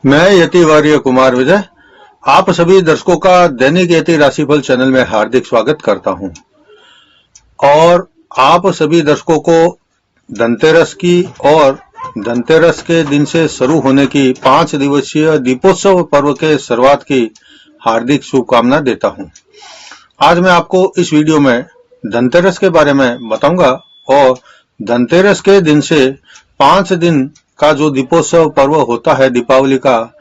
मैं यतिवर्य कुमार विजय आप सभी दर्शकों का दैनिक यति राशिफल चैनल में हार्दिक स्वागत करता हूं और आप सभी दर्शकों को धनतेरस की और धनतेरस के दिन से शुरू होने की 5 दिवसीय दीपोत्सव पर्व के शुरुआत की हार्दिक शुभकामना देता हूं। आज मैं आपको इस वीडियो में धनतेरस के बारे में बताऊंगा और धनतेरस के दिन से 5 दिन का जो दीपोत्सव पर्व होता है दीपावली का,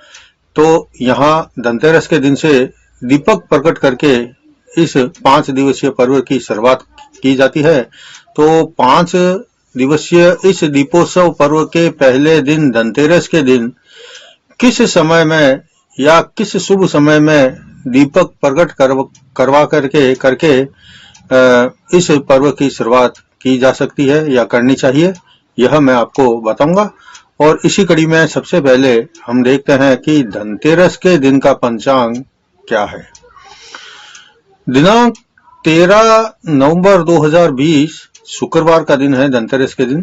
तो यहाँ धनतेरस के दिन से दीपक प्रकट करके इस 5 दिवसीय पर्व की शुरुआत की जाती है। तो 5 दिवसीय इस दीपोत्सव पर्व के पहले दिन धनतेरस के दिन किस समय में या किस शुभ समय में दीपक प्रकट करवा करके इस पर्व की शुरुआत की जा सकती है या करनी चाहिए, यह मैं आपको बताऊंगा। और इसी कड़ी में सबसे पहले हम देखते हैं कि धनतेरस के दिन का पंचांग क्या है। दिनांक 13 नवंबर 2020 शुक्रवार का दिन है धनतेरस के दिन।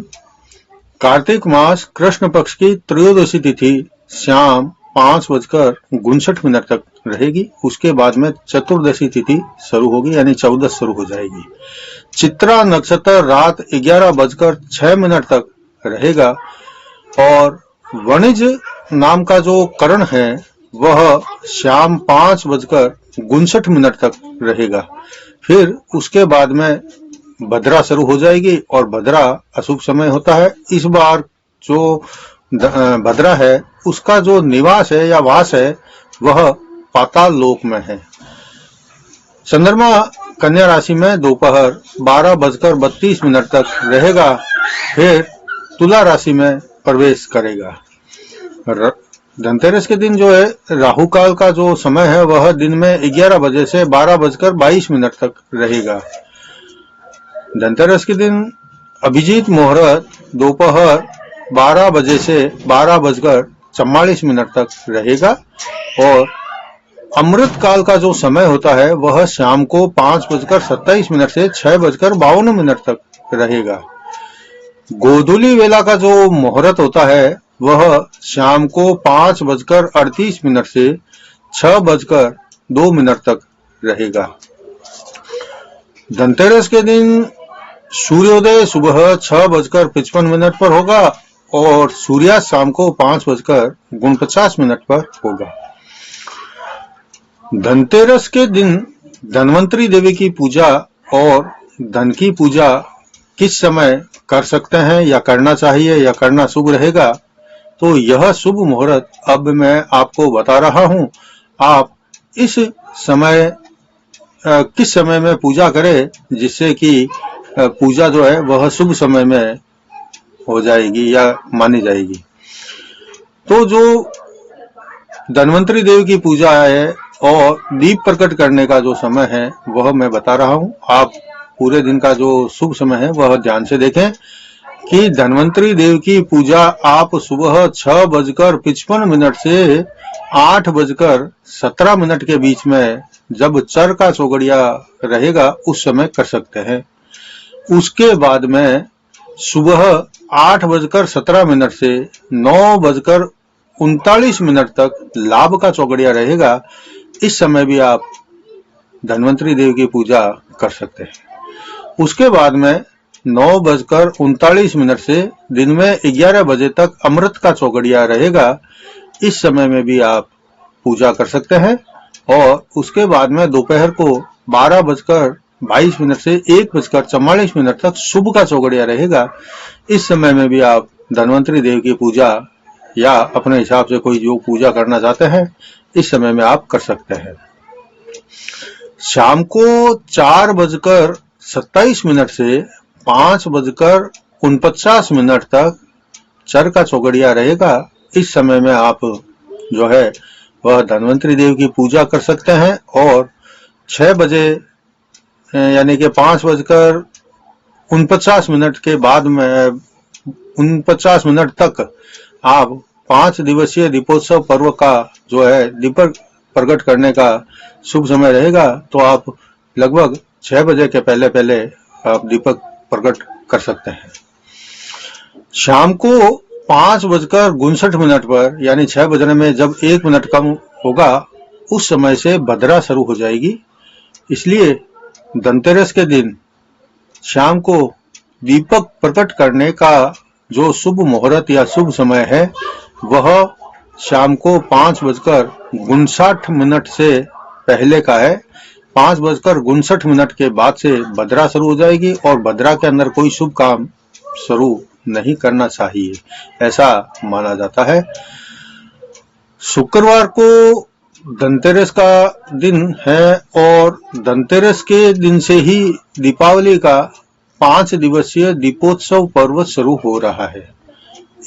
कार्तिक मास कृष्ण पक्ष की त्रयोदशी तिथि शाम 5:59 तक रहेगी। उसके बाद में चतुर्दशी तिथि शुरू होगी, यानी 14 शुरू हो जाएगी। चित्रा नक्षत्र रात 11:06 तक रहेगा और वणिज नाम का जो करण है वह शाम 5:59 तक रहेगा। फिर उसके बाद में भद्रा शुरू हो जाएगी और भद्रा अशुभ समय होता है। इस बार जो भद्रा है उसका जो निवास है या वास है वह पाताल लोक में है। चंद्रमा कन्या राशि में दोपहर 12:32 तक रहेगा, फिर तुला राशि में प्रवेश करेगा। धनतेरस के दिन जो है राहु काल का जो समय है वह दिन में 11 बजे से 12:22 तक रहेगा। धनतेरस के दिन अभिजीत मुहूर्त दोपहर 12 बजे से 12:44 तक रहेगा और अमृत काल का जो समय होता है वह शाम को 5:27 से 6:52 तक रहेगा। गोधूली वेला का जो मुहूर्त होता है वह शाम को 5:38 से 6:02 तक रहेगा। धनतेरस के दिन सूर्योदय सुबह 6:55 पर होगा और सूर्यास्त शाम को 5:49 पर होगा। धनतेरस के दिन धनवंतरी देवी की पूजा और धन की पूजा किस समय कर सकते हैं या करना चाहिए या करना शुभ रहेगा, तो यह शुभ मुहूर्त अब मैं आपको बता रहा हूं। आप इस समय किस समय में पूजा करें जिससे कि पूजा जो है वह शुभ समय में हो जाएगी या मानी जाएगी। तो जो धनवंतरी देवी की पूजा है और दीप प्रकट करने का जो समय है वह मैं बता रहा हूं। आप पूरे दिन का जो शुभ समय है वह ध्यान से देखें कि धनवंतरी देव की पूजा आप सुबह 6:55 से 8:17 के बीच में जब चर का चौगड़िया रहेगा उस समय कर सकते हैं। उसके बाद में सुबह 8:17 से 9:39 तक लाभ का चौगड़िया रहेगा। इस समय भी आप धनवंतरी देव की पूजा कर सकते हैं। उसके बाद में 9:39 से दिन में 11 बजे तक अमृत का चौगड़िया रहेगा। इस समय में भी आप पूजा कर सकते हैं और उसके बाद में दोपहर को 12:22 से 1:44 तक शुभ का चौगड़िया रहेगा। इस समय में भी आप धनवंतरी देव की पूजा या अपने हिसाब से कोई जो पूजा करना चाहते हैं इस समय में आप कर सकते हैं। शाम को 4:27 से 5:49 तक चर का चौगड़िया रहेगा। इस समय में आप जो है वह धनवंतरी देव की पूजा कर सकते हैं और 6 बजे यानी कि 5:49 के बाद में 49 तक आप 5 दिवसीय दीपोत्सव पर्व का जो है दीपक प्रकट करने का शुभ समय रहेगा। तो आप लगभग 6 बजे के पहले आप दीपक प्रकट कर सकते हैं। शाम को 5:59 पर यानी 6 बजने में जब 1 मिनट कम होगा उस समय से भद्रा शुरू हो जाएगी। इसलिए धनतेरस के दिन शाम को दीपक प्रकट करने का जो शुभ मुहूर्त या शुभ समय है वह शाम को 5:59 से पहले का है। 5:59 के बाद से भद्रा शुरू हो जाएगी और भद्रा के अंदर कोई शुभ काम शुरू नहीं करना चाहिए, ऐसा माना जाता है। शुक्रवार को धनतेरस का दिन है और धनतेरस के दिन से ही दीपावली का 5 दिवसीय दीपोत्सव पर्व शुरू हो रहा है।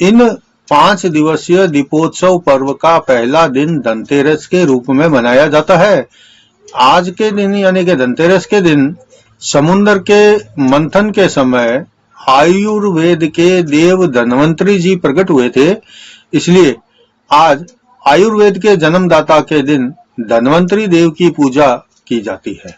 इन 5 दिवसीय दीपोत्सव पर्व का पहला दिन धनतेरस के रूप में मनाया जाता है। आज के दिन यानी कि धनतेरस के दिन समुद्र के मंथन के समय आयुर्वेद के देव धन्वंतरी जी प्रकट हुए थे, इसलिए आज आयुर्वेद के जन्मदाता के दिन धन्वंतरी देव की पूजा की जाती है।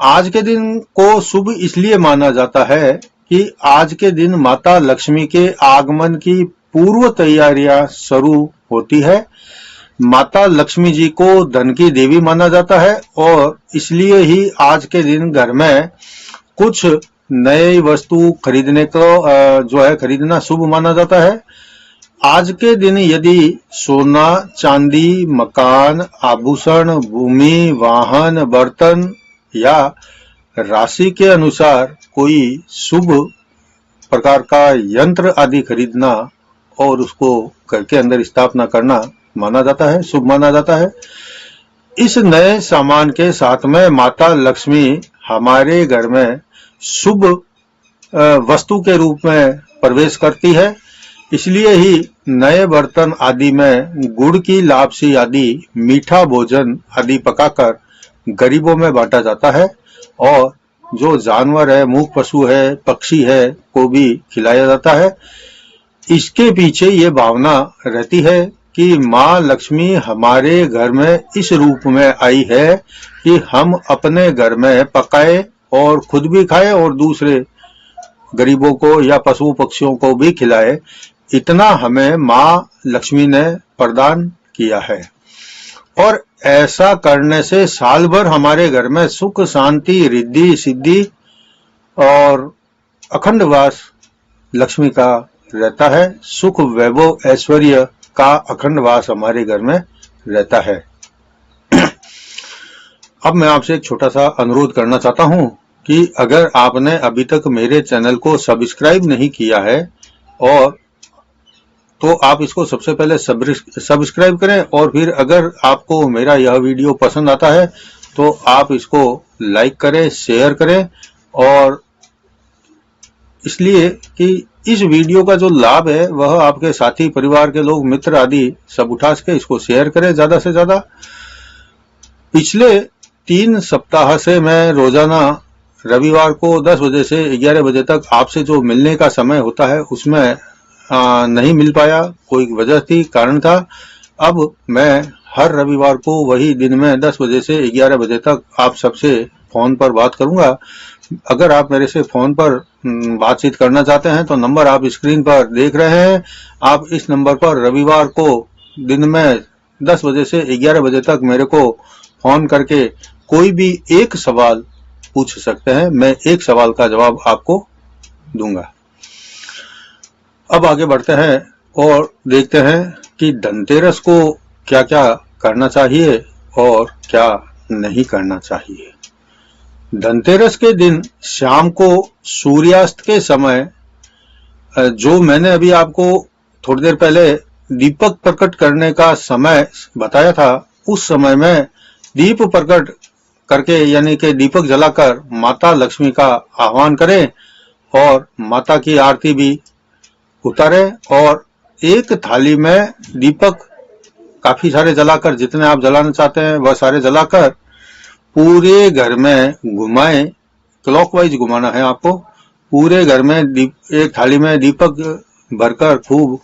आज के दिन को शुभ इसलिए माना जाता है कि आज के दिन माता लक्ष्मी के आगमन की पूर्व तैयारियां शुरू होती है। माता लक्ष्मी जी को धन की देवी माना जाता है और इसलिए ही आज के दिन घर में कुछ नई वस्तु खरीदने को जो है खरीदना शुभ माना जाता है। आज के दिन यदि सोना, चांदी, मकान, आभूषण, भूमि, वाहन, बर्तन या राशि के अनुसार कोई शुभ प्रकार का यंत्र आदि खरीदना और उसको घर के अंदर स्थापना करना माना जाता है, शुभ माना जाता है। इस नए सामान के साथ में माता लक्ष्मी हमारे घर में शुभ वस्तु के रूप में प्रवेश करती है, इसलिए ही नए बर्तन आदि में गुड़ की लापसी आदि मीठा भोजन आदि पकाकर गरीबों में बांटा जाता है और जो जानवर है, मूक पशु है, पक्षी है को भी खिलाया जाता है। इसके पीछे ये भावना रहती है कि माँ लक्ष्मी हमारे घर में इस रूप में आई है कि हम अपने घर में पकाए और खुद भी खाए और दूसरे गरीबों को या पशु पक्षियों को भी खिलाए। इतना हमें माँ लक्ष्मी ने प्रदान किया है और ऐसा करने से साल भर हमारे घर में सुख, शांति, रिद्धि, सिद्धि और अखंड वास लक्ष्मी का रहता है। सुख, वैभव, ऐश्वर्य का अखंड वास हमारे घर में रहता है। अब मैं आपसे एक छोटा सा अनुरोध करना चाहता हूं कि अगर आपने अभी तक मेरे चैनल को सब्सक्राइब नहीं किया है और तो आप इसको सबसे पहले सब्सक्राइब करें और फिर अगर आपको मेरा यह वीडियो पसंद आता है तो आप इसको लाइक करें, शेयर करें और इसलिए कि इस वीडियो का जो लाभ है वह आपके साथी, परिवार के लोग, मित्र आदि सब उठा सके, इसको शेयर करें ज्यादा से ज्यादा। पिछले 3 सप्ताह से मैं रोजाना रविवार को 10 बजे से 11 बजे तक आपसे जो मिलने का समय होता है उसमें नहीं मिल पाया, कोई वजह थी, कारण था। अब मैं हर रविवार को वही दिन में 10 बजे से 11 बजे तक आप सबसे फोन पर बात करूंगा। अगर आप मेरे से फोन पर बातचीत करना चाहते हैं तो नंबर आप स्क्रीन पर देख रहे हैं। आप इस नंबर पर रविवार को दिन में 10 बजे से 11 बजे तक मेरे को फोन करके कोई भी एक सवाल पूछ सकते हैं, मैं एक सवाल का जवाब आपको दूंगा। अब आगे बढ़ते हैं और देखते हैं कि धनतेरस को क्या क्या करना चाहिए और क्या नहीं करना चाहिए। धनतेरस के दिन शाम को सूर्यास्त के समय जो मैंने अभी आपको थोड़ी देर पहले दीपक प्रकट करने का समय बताया था, उस समय में दीप प्रकट करके यानी कि दीपक जलाकर माता लक्ष्मी का आह्वान करें और माता की आरती भी उतारे और एक थाली में दीपक काफी सारे जलाकर, जितने आप जलाना चाहते हैं वह सारे जलाकर पूरे घर में घुमाएं। क्लॉकवाइज घुमाना है आपको। पूरे घर में एक थाली में दीपक भरकर खूब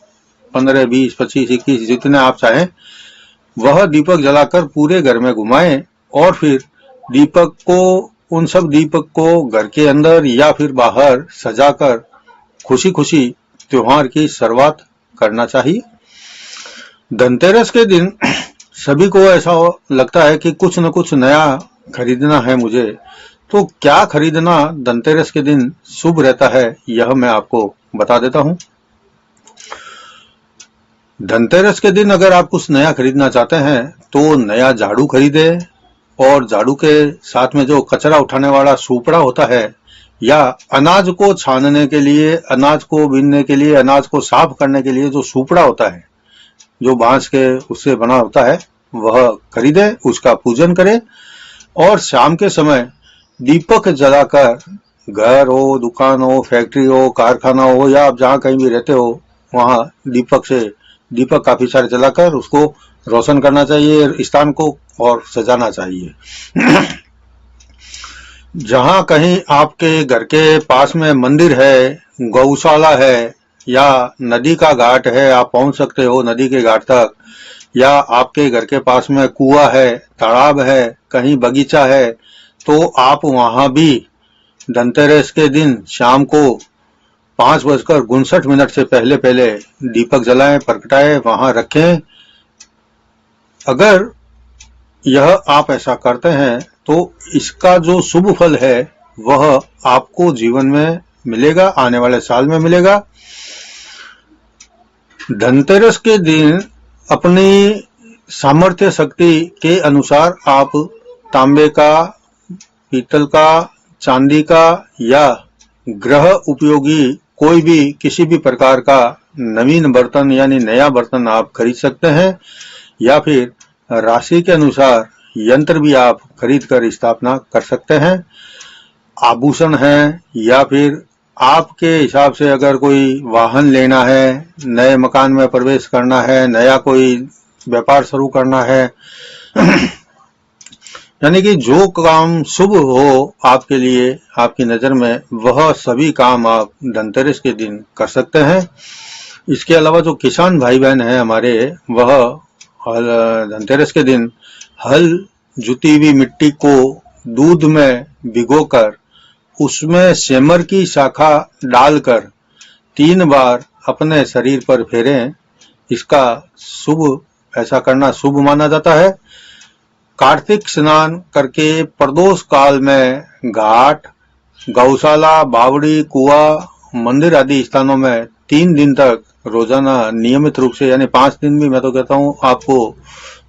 15, 20, 25, 21 जितने आप चाहें वह दीपक जलाकर पूरे घर में घुमाएं और फिर दीपक को, उन सब दीपक को घर के अंदर या फिर बाहर सजाकर खुशी खुशी त्योहार की शुरुआत करना चाहिए। धनतेरस के दिन सभी को ऐसा लगता है कि कुछ न कुछ नया खरीदना है मुझे, तो क्या खरीदना धनतेरस के दिन शुभ रहता है, यह मैं आपको बता देता हूं। धनतेरस के दिन अगर आप कुछ नया खरीदना चाहते हैं तो नया झाड़ू खरीदे, और झाड़ू के साथ में जो कचरा उठाने वाला सूपड़ा होता है, या अनाज को छानने के लिए, अनाज को बीनने के लिए, अनाज को साफ करने के लिए जो सूपड़ा होता है, जो बांस के उससे बना होता है, वह खरीदे, उसका पूजन करें। और शाम के समय दीपक जलाकर, घर हो, दुकान हो, फैक्ट्री हो, कारखाना हो, या आप जहां कहीं भी रहते हो, वहां दीपक काफी सारे जलाकर उसको रोशन करना चाहिए, स्थान को और सजाना चाहिए। जहां कहीं आपके घर के पास में मंदिर है, गौशाला है, या नदी का घाट है, आप पहुंच सकते हो नदी के घाट तक, या आपके घर के पास में कुआं है, तालाब है, कहीं बगीचा है, तो आप वहां भी धनतेरस के दिन शाम को 5:59 से पहले पहले दीपक जलाएं, प्रगटाएं, वहां रखें। अगर यह आप ऐसा करते हैं तो इसका जो शुभ फल है वह आपको जीवन में मिलेगा, आने वाले साल में मिलेगा। धनतेरस के दिन अपनी सामर्थ्य शक्ति के अनुसार आप तांबे का, पीतल का, चांदी का, या ग्रह उपयोगी कोई भी किसी भी प्रकार का नवीन बर्तन यानी नया बर्तन आप खरीद सकते हैं, या फिर राशि के अनुसार यंत्र भी आप खरीद कर स्थापना कर सकते हैं। आभूषण है, या फिर आपके हिसाब से अगर कोई वाहन लेना है, नए मकान में प्रवेश करना है, नया कोई व्यापार शुरू करना है, यानी कि जो काम शुभ हो आपके लिए, आपकी नजर में, वह सभी काम आप धनतेरस के दिन कर सकते हैं। इसके अलावा जो किसान भाई बहन हैं हमारे, वह धनतेरस के दिन हल जुती हुई मिट्टी को दूध में भिगोकर उसमें सेमर की शाखा डालकर 3 बार अपने शरीर पर फेरें। इसका ऐसा करना शुभ माना जाता है। कार्तिक स्नान करके प्रदोष काल में घाट, गौशाला, बावड़ी, कुआं, मंदिर आदि स्थानों में 3 दिन तक रोजाना नियमित रूप से, यानी 5 दिन भी मैं तो कहता हूं, आपको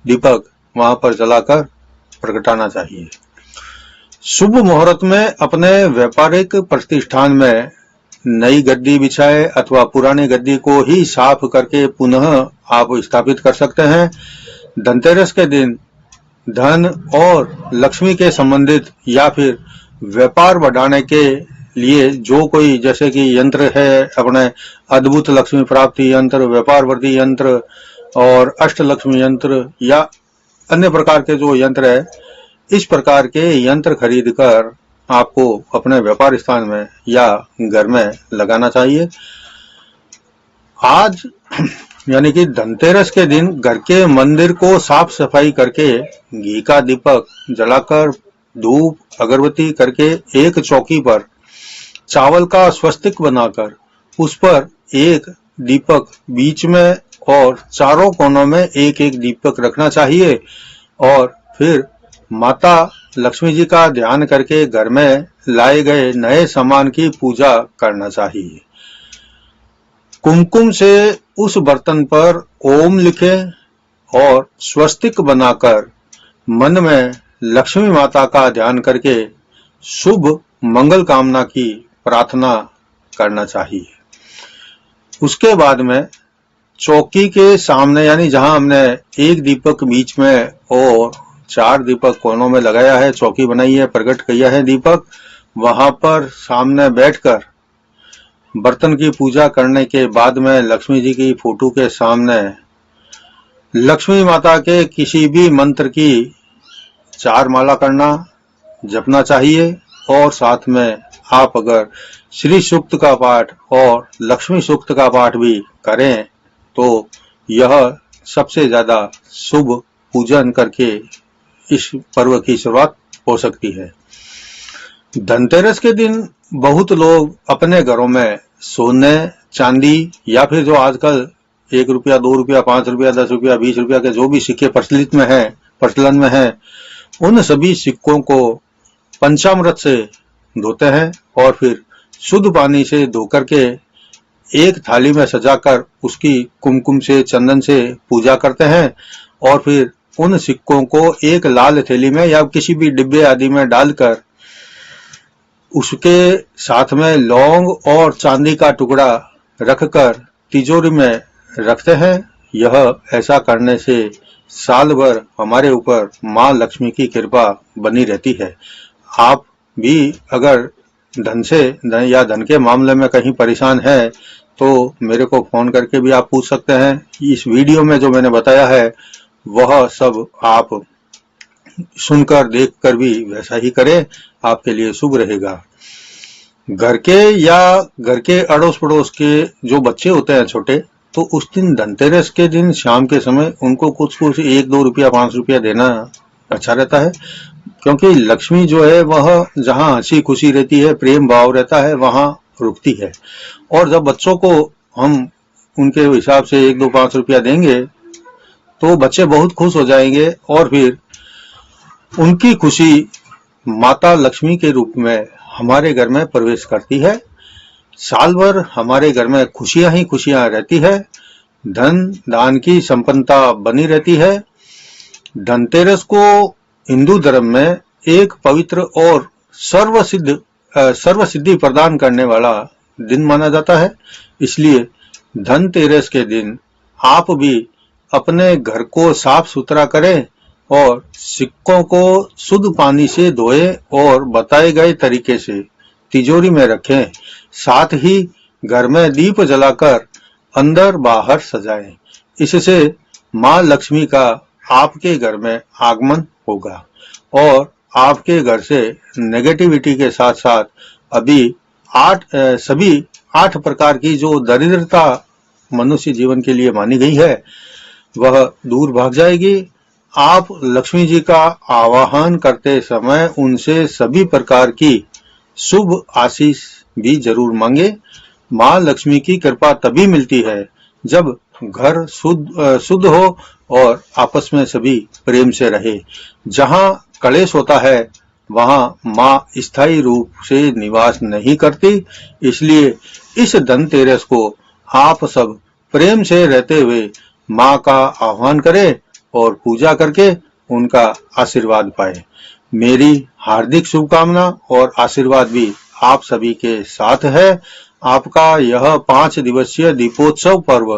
दीपक वहां पर जलाकर प्रगटाना चाहिए। शुभ मुहूर्त में अपने व्यापारिक प्रतिष्ठान में नई गद्दी बिछाए अथवा पुरानी गद्दी को ही साफ करके पुनः आप स्थापित कर सकते हैं। धनतेरस के दिन धन और लक्ष्मी के संबंधित या फिर व्यापार बढ़ाने के लिए जो कोई, जैसे कि यंत्र है अपने अद्भुत लक्ष्मी प्राप्ति यंत्र, व्यापार वृद्धि यंत्र और अष्ट लक्ष्मी यंत्र, या अन्य प्रकार के जो यंत्र है, इस प्रकार के यंत्र खरीदकर आपको अपने व्यापार स्थान में या घर में लगाना चाहिए। आज यानी कि धनतेरस के दिन घर के मंदिर को साफ सफाई करके घी का दीपक जलाकर, धूप अगरबत्ती करके एक चौकी पर चावल का स्वस्तिक बनाकर उस पर एक दीपक बीच में और चारों कोनों में एक एक दीपक रखना चाहिए, और फिर माता लक्ष्मी जी का ध्यान करके घर में लाए गए नए सामान की पूजा करना चाहिए। कुमकुम से उस बर्तन पर ओम लिखें और स्वस्तिक बनाकर मन में लक्ष्मी माता का ध्यान करके शुभ मंगल कामना की प्रार्थना करना चाहिए। उसके बाद में चौकी के सामने, यानी जहां हमने एक दीपक बीच में और 4 दीपक कोनों में लगाया है, चौकी बनाई है, प्रकट किया है दीपक, वहां पर सामने बैठकर बर्तन की पूजा करने के बाद में लक्ष्मी जी की फोटो के सामने लक्ष्मी माता के किसी भी मंत्र की 4 माला करना, जपना चाहिए। और साथ में आप अगर श्री सूक्त का पाठ और लक्ष्मी सूक्त का पाठ भी करें तो यह सबसे ज्यादा शुभ पूजन करके इस पर्व की शुरुआत हो सकती है। धनतेरस के दिन बहुत लोग अपने घरों में सोने, चांदी या फिर जो आजकल 1 रुपया, 2 रुपया, 5 रुपया, 10 रुपया, 20 रुपया के जो भी सिक्के प्रचलन में है, उन सभी सिक्कों को पंचामृत से धोते हैं और फिर शुद्ध पानी से धो करके एक थाली में सजाकर उसकी कुमकुम से, चंदन से पूजा करते हैं और फिर उन सिक्कों को एक लाल थैली में या किसी भी डिब्बे आदि में डालकर उसके साथ में लौंग और चांदी का टुकड़ा रखकर तिजोरी में रखते हैं। यह ऐसा करने से साल भर हमारे ऊपर माँ लक्ष्मी की कृपा बनी रहती है। आप भी अगर धन के मामले में कहीं परेशान है तो मेरे को फोन करके भी आप पूछ सकते हैं। इस वीडियो में जो मैंने बताया है वह सब आप सुनकर देखकर भी वैसा ही करें, आपके लिए शुभ रहेगा। घर के अड़ोस पड़ोस के जो बच्चे होते हैं छोटे, तो उस दिन धनतेरस के दिन शाम के समय उनको कुछ 1-2 रुपया, 5 रुपया देना अच्छा रहता है, क्योंकि लक्ष्मी जो है वह जहाँ हंसी खुशी रहती है, प्रेम भाव रहता है, वहाँ रुकती है। और जब बच्चों को हम उनके हिसाब से 1-2, 5 रुपया देंगे तो बच्चे बहुत खुश हो जाएंगे और फिर उनकी खुशी माता लक्ष्मी के रूप में हमारे घर में प्रवेश करती है। साल भर हमारे घर में खुशियां ही खुशियां रहती है, धन दान की संपन्नता बनी रहती है। धनतेरस को हिंदू धर्म में एक पवित्र और सर्वसिद्धि प्रदान करने वाला दिन माना जाता है। इसलिए धनतेरस के दिन आप भी अपने घर को साफ सुथरा करें और सिक्कों को शुद्ध पानी से धोएं और बताए गए तरीके से तिजोरी में रखें। साथ ही घर में दीप जलाकर अंदर बाहर सजाएं। इससे माँ लक्ष्मी का आपके घर में आगमन होगा और आपके घर से नेगेटिविटी के साथ साथ सभी 8 प्रकार की जो दरिद्रता मनुष्य जीवन के लिए मानी गई है वह दूर भाग जाएगी। आप लक्ष्मी जी का आवाहन करते समय उनसे सभी प्रकार की शुभ आशीष भी जरूर मांगे। माँ लक्ष्मी की कृपा तभी मिलती है जब घर शुद्ध हो और आपस में सभी प्रेम से रहे। जहाँ कलेश होता है वहाँ माँ स्थायी रूप से निवास नहीं करती। इसलिए इस धनतेरस को आप सब प्रेम से रहते हुए माँ का आह्वान करें और पूजा करके उनका आशीर्वाद पाए। मेरी हार्दिक शुभकामना और आशीर्वाद भी आप सभी के साथ है। आपका यह 5 दिवसीय दीपोत्सव पर्व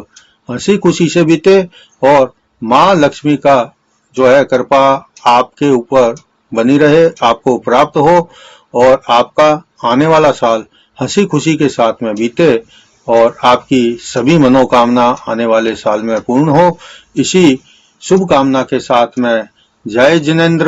हंसी खुशी से बीते और माँ लक्ष्मी का जो है कृपा आपके ऊपर बनी रहे, आपको प्राप्त हो और आपका आने वाला साल हंसी खुशी के साथ में बीते और आपकी सभी मनोकामना आने वाले साल में पूर्ण हो। इसी शुभकामना के साथ में जय जिनेंद्र।